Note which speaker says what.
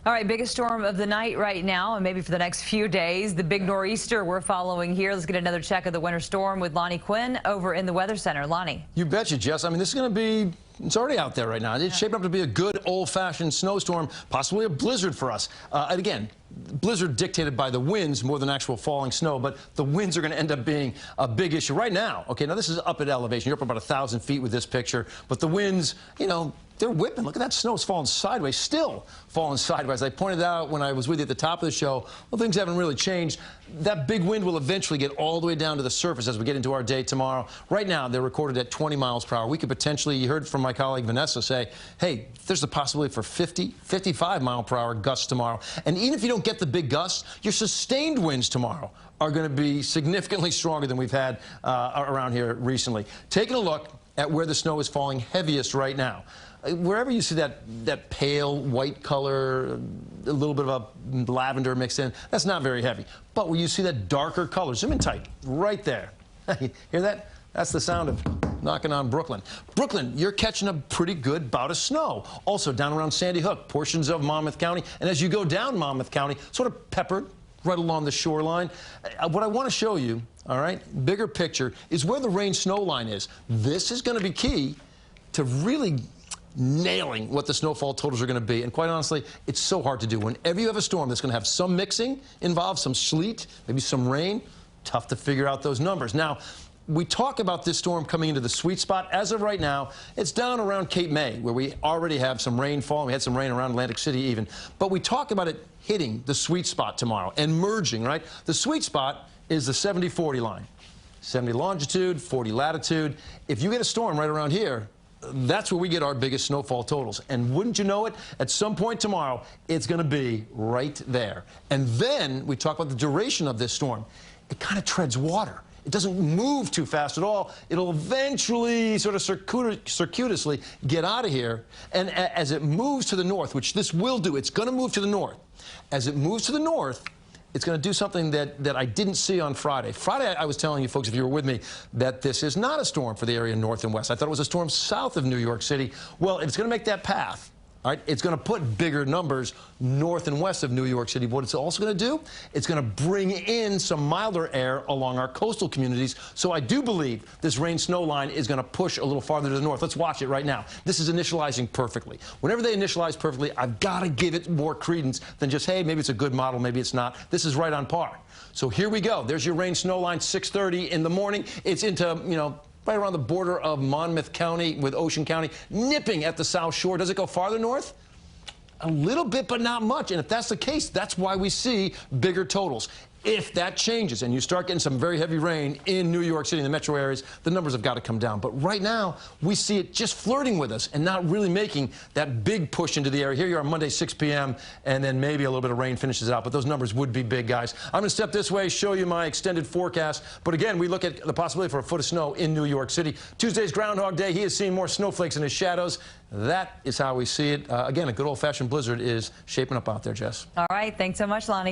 Speaker 1: All right, biggest storm of the night right now, and maybe for the next few days, the big nor'easter we're following here. Let's get another check of the winter storm with Lonnie Quinn over in the Weather Center. Lonnie.
Speaker 2: You betcha, Jess. I mean, this is going to be, it's already out there right now. It's shaping up to be a good old-fashioned snowstorm, possibly a blizzard for us. And again, blizzard dictated by the winds more than actual falling snow, but the winds are going to end up being a big issue right now. Okay, now this is up at elevation. You're up about 1,000 feet with this picture, but the winds, you know, they're whipping. Look at that snow. It's falling sideways, still falling sideways. I pointed out when I was with you at the top of the show, well, things haven't really changed. That big wind will eventually get all the way down to the surface as we get into our day tomorrow. Right now, they're recorded at 20 miles per hour. We could potentially, you heard from my colleague Vanessa say, hey, there's the possibility for 50, 55 mile per hour gusts tomorrow. And even if you don't get the big gusts, your sustained winds tomorrow are going to be significantly stronger than we've had around here recently. Taking a look at where the snow is falling heaviest right now. Wherever you see that pale white color, a little bit of a lavender mixed in, that's not very heavy. But when you see that darker color, zoom in tight, right there. Hear that? That's the sound of knocking on Brooklyn. Brooklyn, you're catching a pretty good bout of snow. Also down around Sandy Hook, portions of Monmouth County, and as you go down Monmouth County, sort of peppered right along the shoreline. What I want to show you, all right, bigger picture, is where the rain-snow line is. This is going to be key to really nailing what the snowfall totals are going to be. And quite honestly, it's so hard to do. Whenever you have a storm that's going to have some mixing involved, some sleet, maybe some rain, tough to figure out those numbers. Now, we talk about this storm coming into the sweet spot. As of right now, it's down around Cape May, where we already have some rainfall. We had some rain around Atlantic City even. But we talk about it hitting the sweet spot tomorrow and merging, right? The sweet spot is the 70-40 line. 70 longitude, 40 latitude. If you get a storm right around here, that's where we get our biggest snowfall totals. And wouldn't you know it, at some point tomorrow, it's going to be right there. And then we talk about the duration of this storm. It kind of treads water. It doesn't move too fast at all. It'll eventually sort of circuitously get out of here. And as it moves to the north, which this will do, it's going to move to the north. As it moves to the north, it's going to do something that I didn't see on Friday. Friday, I was telling you folks, if you were with me, that this is not a storm for the area north and west. I thought it was a storm south of New York City. Well, it's going to make that path. All right, it's going to put bigger numbers north and west of New York City. What it's also going to do, it's going to bring in some milder air along our coastal communities. So I do believe this rain-snow line is going to push a little farther to the north. Let's watch it right now. This is initializing perfectly. Whenever they initialize perfectly, I've got to give it more credence than just, hey, maybe it's a good model, maybe it's not. This is right on par. So here we go. There's your rain-snow line, 6:30 in the morning. It's into, you know, right around the border of Monmouth County with Ocean County, nipping at the South Shore. Does it go farther north? A little bit, but not much. And if that's the case, that's why we see bigger totals. If that changes and you start getting some very heavy rain in New York City, in the metro areas, the numbers have got to come down. But right now, we see it just flirting with us and not really making that big push into the area. Here you are Monday, 6 p.m., and then maybe a little bit of rain finishes it out. But those numbers would be big, guys. I'm going to step this way, show you my extended forecast. But again, we look at the possibility for a foot of snow in New York City. Tuesday's Groundhog Day. He is seeing more snowflakes in his shadows. That is how we see it. Again, a good old-fashioned blizzard is shaping up out there, Jess.
Speaker 1: All right. Thanks so much, Lonnie.